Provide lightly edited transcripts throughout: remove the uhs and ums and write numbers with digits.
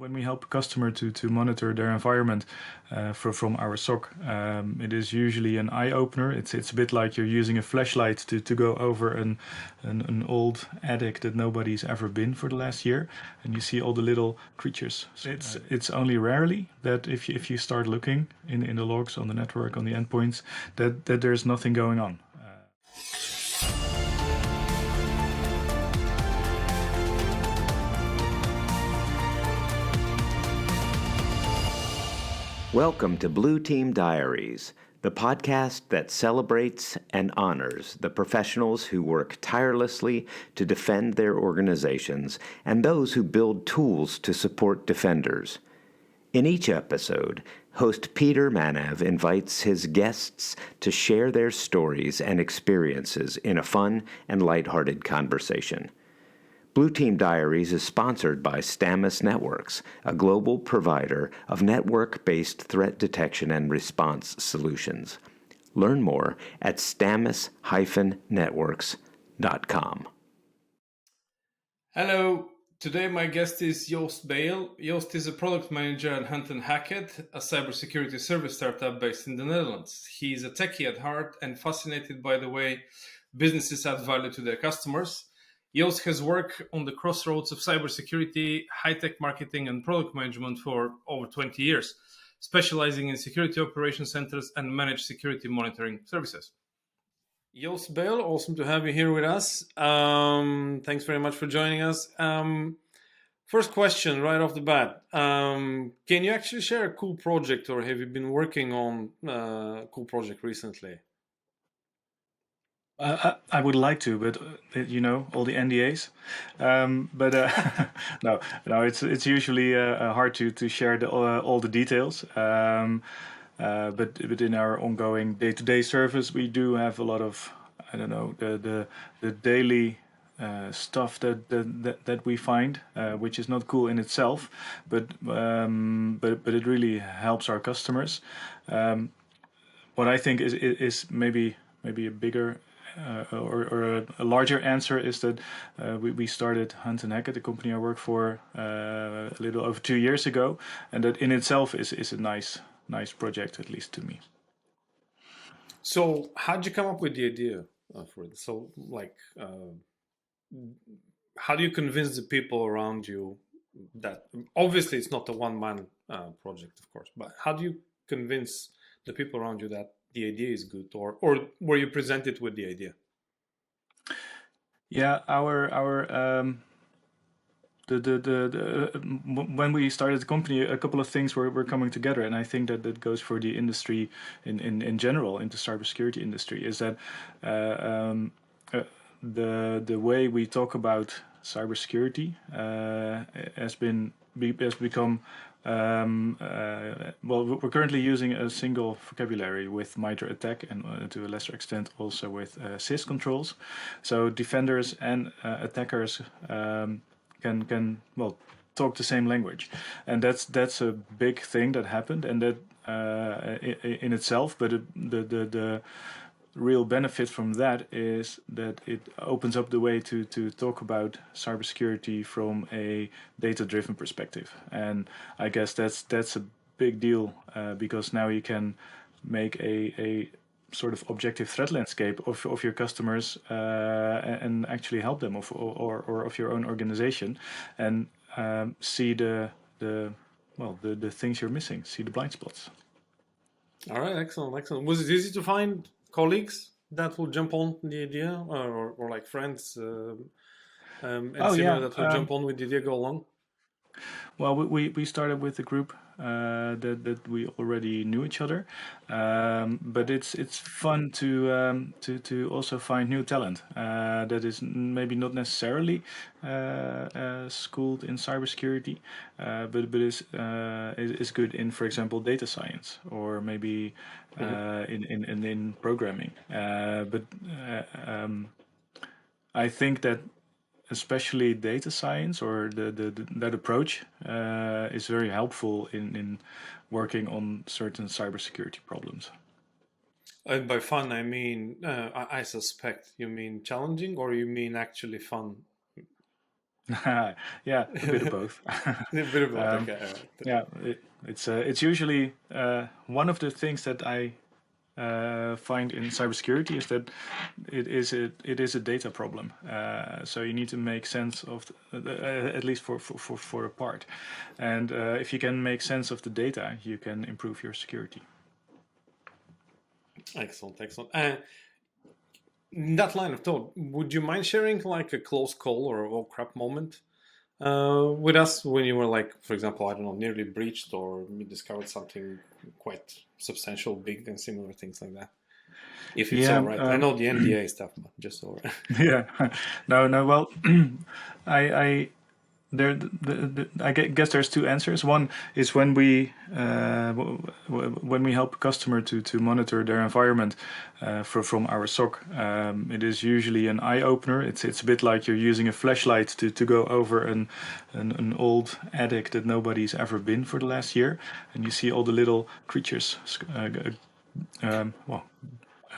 when we help a customer to monitor their environment from our SOC, it is usually an eye opener. It's a bit like you're using a flashlight to go over an old attic that nobody's ever been for the last year, and you see all the little creatures. It's only rarely that if you start looking in the logs on the network on the endpoints that there's nothing going on. Welcome to Blue Team Diaries, the podcast that celebrates and honors the professionals who work tirelessly to defend their organizations and those who build tools to support defenders. In each episode, host Peter Manev invites his guests to share their stories and experiences in a fun and lighthearted conversation. Blue Team Diaries is sponsored by Stamus Networks, a global provider of network-based threat detection and response solutions. Learn more at stamus-networks.com. Hello, today my guest is Joost Bijl. Joost is a product manager at Hunt Hackett, a cybersecurity service startup based in the Netherlands. He's a techie at heart and fascinated by the way businesses add value to their customers. Joost has worked on the crossroads of cybersecurity, high-tech marketing, and product management for over 20 years, specializing in security operation centers and managed security monitoring services. Joost Bijl, awesome to have you here with us. Thanks very much for joining us. First question right off the bat. Can you actually share a cool project, or have you been working on a cool project recently? I would like to, but all the NDAs. But no, it's usually hard to share all the details. But in our ongoing day-to-day service, we do have a lot of the daily stuff that we find, which is not cool in itself, but it really helps our customers. What I think is maybe a bigger or a larger answer is that we started Hunt Hackett, the company I work for, a little over 2 years ago, and that in itself is a nice project, at least to me. So how did you come up with the idea for it? So how do you convince the people around you that obviously it's not a one-man project, of course, but how do you convince the people around you that the idea is good, or were you presented with the idea? Yeah, when we started the company, a couple of things were coming together, and I think that goes for the industry in general, in the cybersecurity industry, is that the way we talk about cybersecurity has become. We're currently using a single vocabulary with MITRE ATT&CK and to a lesser extent also with sys controls. So defenders and attackers can talk the same language, and that's a big thing that happened, and that in itself. But the real benefit from that is that it opens up the way to talk about cybersecurity from a data-driven perspective, and I guess that's a big deal because now you can make a sort of objective threat landscape of your customers and actually help them or of your own organization, and see the things you're missing, see the blind spots. All right, excellent. Was it easy to find colleagues that will jump on the idea, or like friends that will jump on with the idea, go along? Well, we started with a group that we already knew each other, but it's fun to also find new talent that is maybe not necessarily schooled in cybersecurity, but is good in, for example, data science, or maybe in programming. But I think that especially data science or that approach is very helpful in working on certain cybersecurity problems. And by fun, I mean, I suspect you mean challenging, or you mean actually fun? Yeah, a bit of both. A bit of both. um, Okay, all right. yeah, it's usually one of the things that I find in cybersecurity is that it is a data problem. So you need to make sense of at least for a part, and if you can make sense of the data, you can improve your security. Excellent, excellent. In that line of thought, would you mind sharing like a close call or oh crap moment with us when you were like, for example, I don't know, nearly breached or you discovered something quite substantial, big, and similar things like that? If it's Yeah, all right. I know the NDA stuff, but just so. yeah. No. Well, I there I guess there's two answers. One is when when we help a customer to monitor their environment from our SOC. It is usually an eye opener. It's a bit like you're using a flashlight to go over an old attic that nobody's ever been for the last year, and you see all the little creatures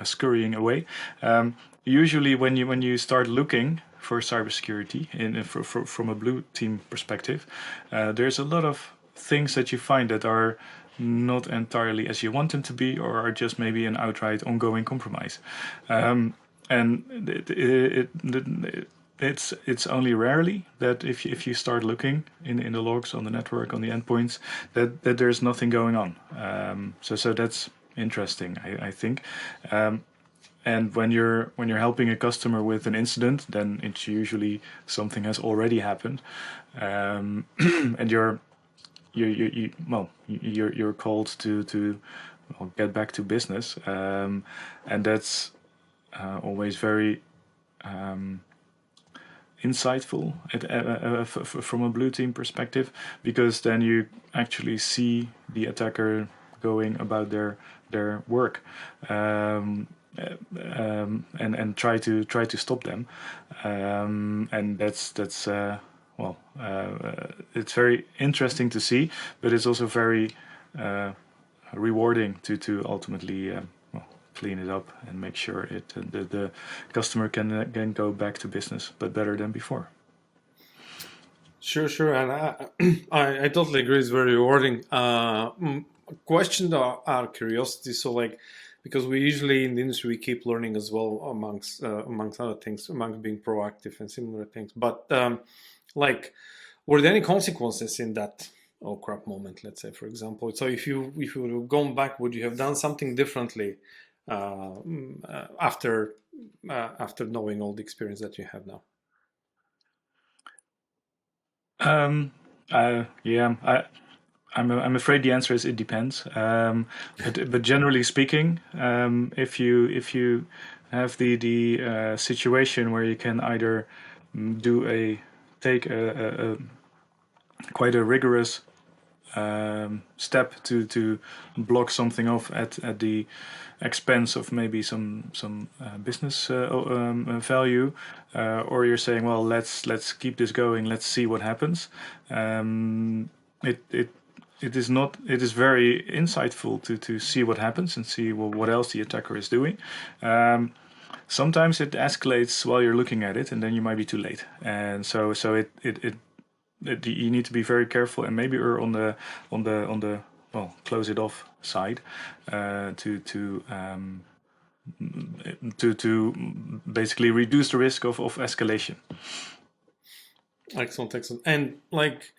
scurrying away. Usually, when you start looking for cybersecurity from a blue team perspective, there's a lot of things that you find that are not entirely as you want them to be, or are just maybe an outright ongoing compromise. And it's only rarely that if you start looking in the logs on the network on the endpoints that there's nothing going on. So that's interesting, I think. And when you're helping a customer with an incident, then it's usually something has already happened, and you're called to well, get back to business, and that's always very insightful from a blue team perspective, because then you actually see the attacker going about their work, and try to stop them, and that's it's very interesting to see, but it's also very rewarding to ultimately clean it up and make sure the customer can go back to business, but better than before. Sure, and I totally agree. It's very rewarding. Question out of curiosity. So, like, because we usually in the industry we keep learning as well amongst other things, amongst being proactive and similar things. But like, were there any consequences in that oh crap moment? Let's say, for example. So, if you would have gone back, would you have done something differently after knowing all the experience that you have now? Yeah, I'm afraid the answer is it depends. But generally speaking, if you have the situation where you can either take a quite a rigorous step to block something off at the expense of maybe some business value, or you're saying, well, let's keep this going, let's see what happens. It is not. It is very insightful to see what happens and see what else the attacker is doing. Sometimes it escalates while you're looking at it, and then you might be too late. And so you need to be very careful and maybe err on the well, close it off side, to basically reduce the risk of escalation. Excellent. And like,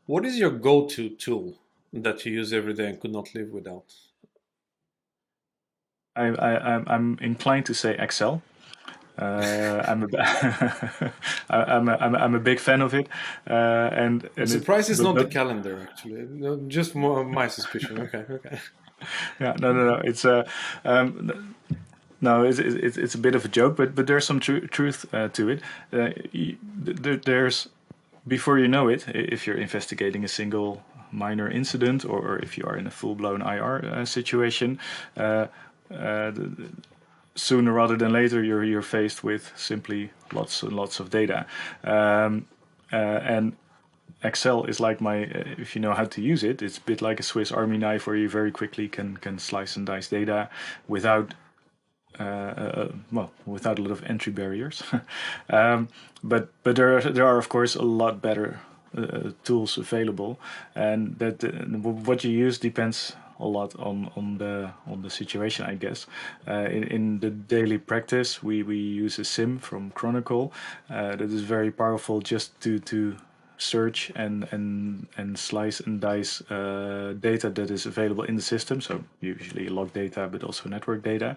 what is your go-to tool that you use every day and could not live without? I'm inclined to say Excel. I'm I'm a big fan of it, and I'm surprised it's not the but calendar. Actually, no, just more my suspicion. Okay. yeah, no. It's no, it's a bit of a joke, but there's some truth to it. There's before you know it, if you're investigating a single minor incident, or if you are in a full-blown IR situation, sooner rather than later you're faced with simply lots and lots of data, and Excel is like my if you know how to use it, it's a bit like a Swiss Army knife where you very quickly can slice and dice data without well, without a lot of entry barriers. But there are of course a lot better tools available, and that what you use depends a lot on the situation, I guess. In the daily practice, we use a sim from Chronicle that is very powerful just to search and slice and dice data that is available in the system. So usually log data, but also network data.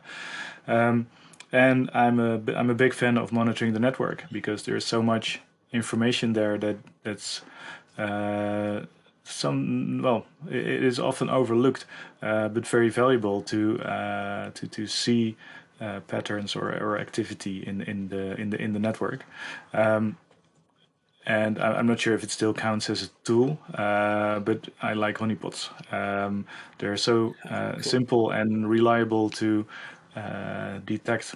Um, and I'm a big fan of monitoring the network because there's so much information there that's it is often overlooked, but very valuable to see patterns or activity in the network. Um, and I'm not sure if it still counts as a tool, but I like honeypots. They're so Cool. simple and reliable to detect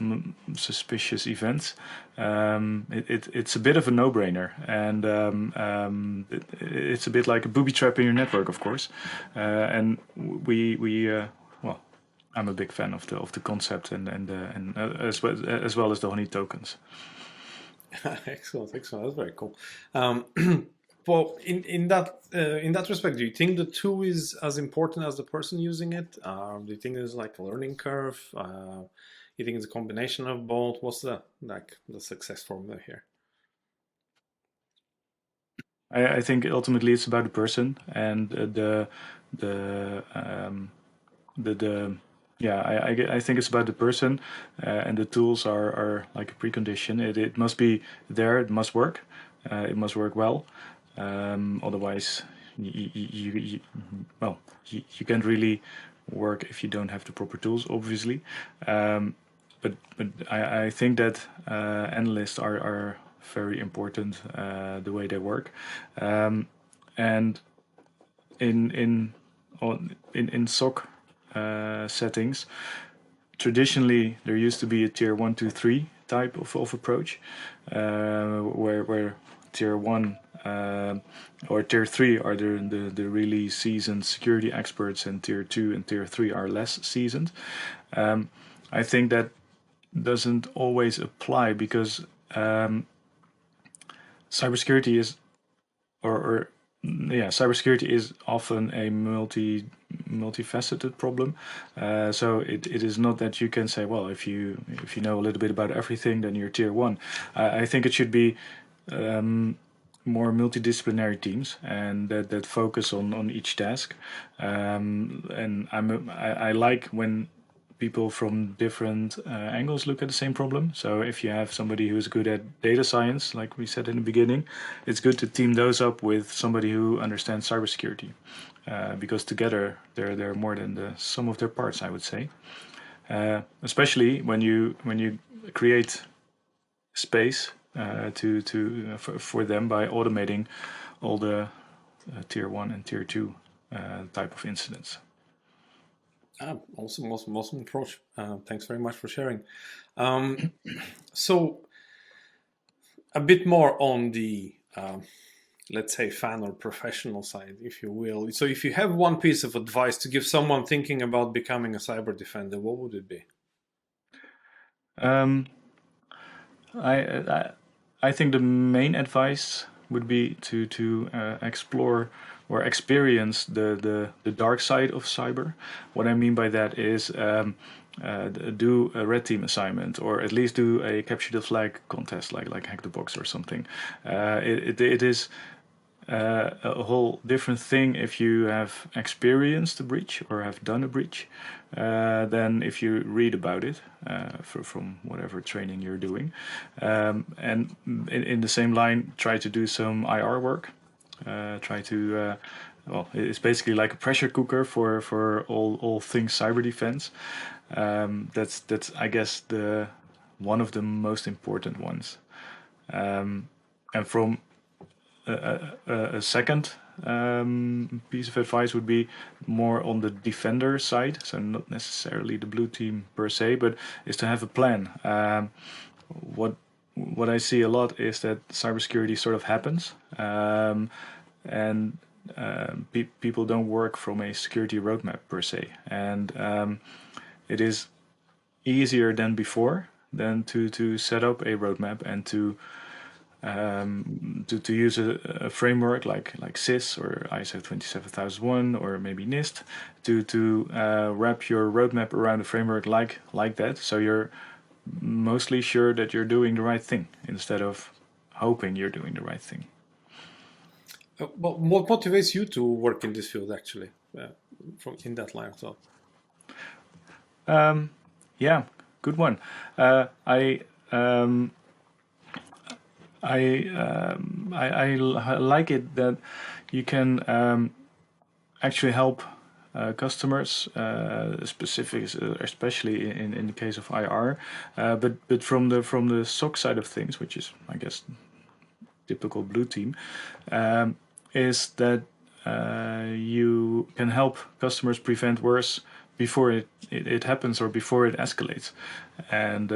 suspicious events. It's a bit of a no-brainer, and it's a bit like a booby trap in your network, of course. And well, I'm a big fan of the concept and as well as the honey tokens. Excellent. That's very cool. Well, in that respect, do you think the tool is as important as the person using it? Do you think there's like a learning curve? You think it's a combination of both? What's the success formula here? I think ultimately it's about the person and the yeah, I think it's about the person, and the tools are like a precondition. It must be there. It must work. It must work well. Otherwise, you well, you can't really work if you don't have the proper tools, obviously. But I think that analysts are very important, the way they work, and in in SOC settings, traditionally there used to be a tier 1, 2, 3 type of approach, where tier 1 or tier 3 are the really seasoned security experts, and tier 2 and tier 3 are less seasoned. I think that doesn't always apply because cybersecurity is or cybersecurity is often a multifaceted problem. So it is not that you can say, well, if you know a little bit about everything, then you're tier 1. I think it should be more multidisciplinary teams and that focus on each task. And I like when people from different angles look at the same problem. So if you have somebody who's good at data science, like we said in the beginning, it's good to team those up with somebody who understands cybersecurity, because together they're more than the sum of their parts, I would say. Especially when you create space for them by automating all the tier 1 and tier 2 type of incidents. Awesome approach. Thanks very much for sharing. So a bit more on the, let's say, fan or professional side, if you will. So if you have one piece of advice to give someone thinking about becoming a cyber defender, what would it be? I think the main advice would be to explore or experience the dark side of cyber. What I mean by that is do a red team assignment, or at least do a capture the flag contest, like Hack the Box or something. It is a whole different thing if you have experienced a breach or have done a breach than if you read about it from whatever training you're doing. And in the same line, try to do some IR work. Try to well, it's basically like a pressure cooker for all things cyber defense. That's I guess the one of the most important ones. And from a second piece of advice would be more on the defender side, so not necessarily the blue team per se, but is to have a plan. What I see a lot is that cybersecurity sort of happens, and people don't work from a security roadmap per se, and it is easier than before than to set up a roadmap and to use a framework like SIS or ISO 27001 or maybe NIST to wrap your roadmap around a framework like that. So you're mostly sure that you're doing the right thing instead of hoping you're doing the right thing. But what motivates you to work in this field, actually, in that line of thought? Yeah, good one. I like it that you can actually help customers, especially in the case of IR, but from the SOC side of things, which is, I guess, typical blue team, is that you can help customers prevent worse before it happens or before it escalates, and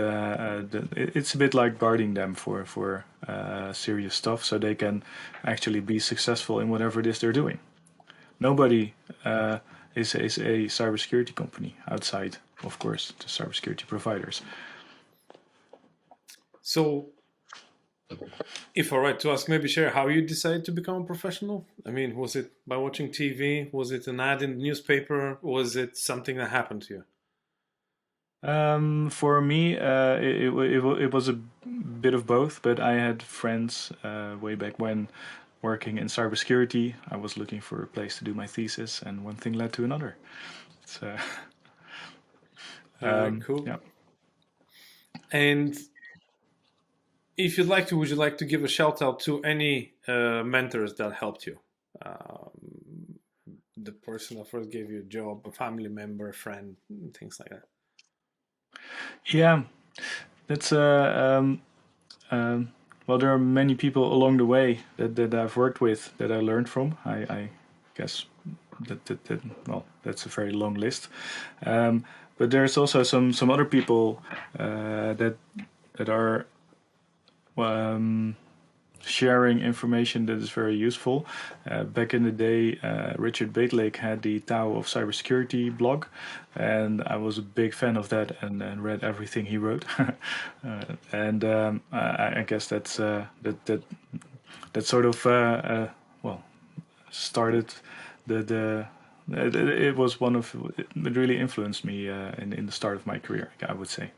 it's a bit like guarding them for serious stuff, so they can actually be successful in whatever it is they're doing. Nobody is a cybersecurity company outside, of course, the cybersecurity providers. So, if all right to ask, maybe share how you decided to become a professional. I mean, was it by watching TV? Was it an ad in the newspaper? Was it something that happened to you? For me, it was a bit of both, but I had friends way back when working in cybersecurity. I was looking for a place to do my thesis, and one thing led to another. So, Cool. yeah. And if you'd like to, would you like to give a shout out to any mentors that helped you? The person that first gave you a job, a family member, a friend, things like that. Yeah, that's well, there are many people along the way that I've worked with that I learned from. I guess that well, that's a very long list. But there's also some other people that are sharing information that is very useful. Back in the day, Richard Baitlake had the Tao of Cybersecurity blog, and I was a big fan of that and read everything he wrote. And I guess that's that sort of well started the. It was one of it really influenced me in the start of my career, I would say.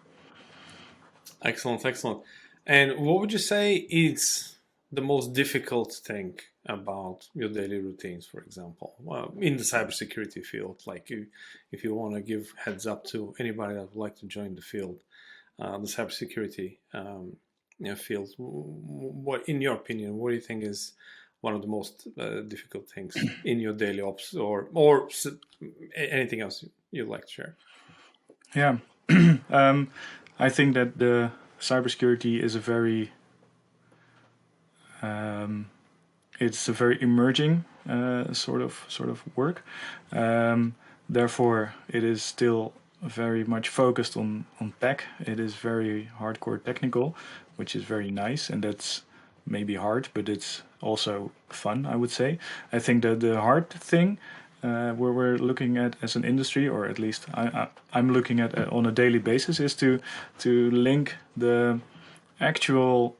Excellent, excellent. And what would you say is the most difficult thing about your daily routines, for example, in the cybersecurity field? Like, if you want to give heads up to anybody that would like to join the field, the cybersecurity field, what, in your opinion, what do you think is one of the most difficult things in your daily ops, or anything else you'd like to share? Yeah, I think that the cybersecurity is a very it's a very emerging sort of work. Therefore, it is still very much focused on tech. It is very hardcore technical, which is very nice, and that's maybe hard, but it's also fun, I would say. I think that the hard thing where we're looking at as an industry, or at least I'm looking at on a daily basis, is to link the actual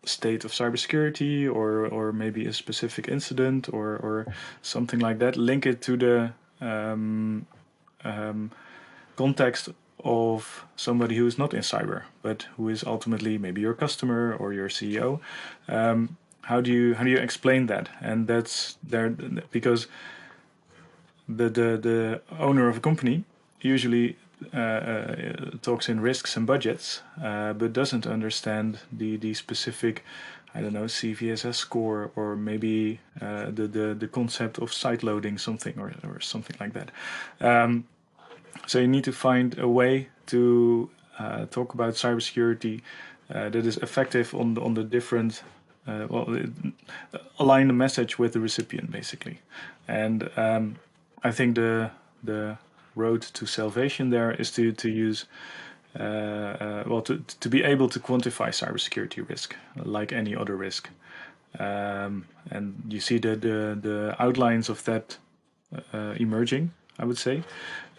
state of cybersecurity or maybe a specific incident or something like that, link it to the context of somebody who is not in cyber but who is ultimately maybe your customer or your CEO. How do you explain that? And that's there because the owner of a company usually talks in risks and budgets, but doesn't understand the specific, I don't know, CVSS score, or maybe the concept of site loading something or something like that. So you need to find a way to talk about cybersecurity that is effective on the different. Align the message with the recipient, basically, and I think the road to salvation there is to use to be able to quantify cybersecurity risk like any other risk, and you see the outlines of that emerging, I would say.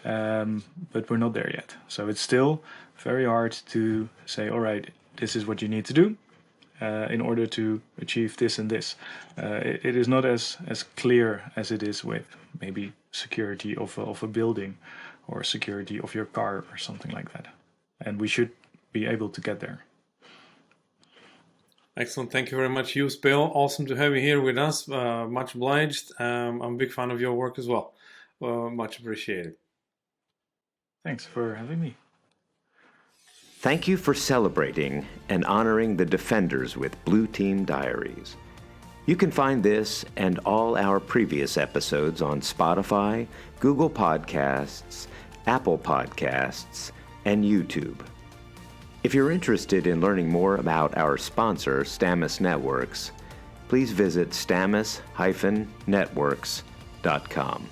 but we're not there yet. So it's still very hard to say, all right, this is what you need to do in order to achieve this and this. It is not as clear as it is with maybe security of a building or security of your car or something like that. And we should be able to get there. Excellent. Thank you very much, Joost Bijl. Awesome to have you here with us. Much obliged. I'm a big fan of your work as well. Much appreciated. Thanks for having me. Thank you for celebrating and honoring the defenders with Blue Team Diaries. You can find this and all our previous episodes on Spotify, Google Podcasts, Apple Podcasts, and YouTube. If you're interested in learning more about our sponsor, Stamus Networks, please visit stamus-networks.com.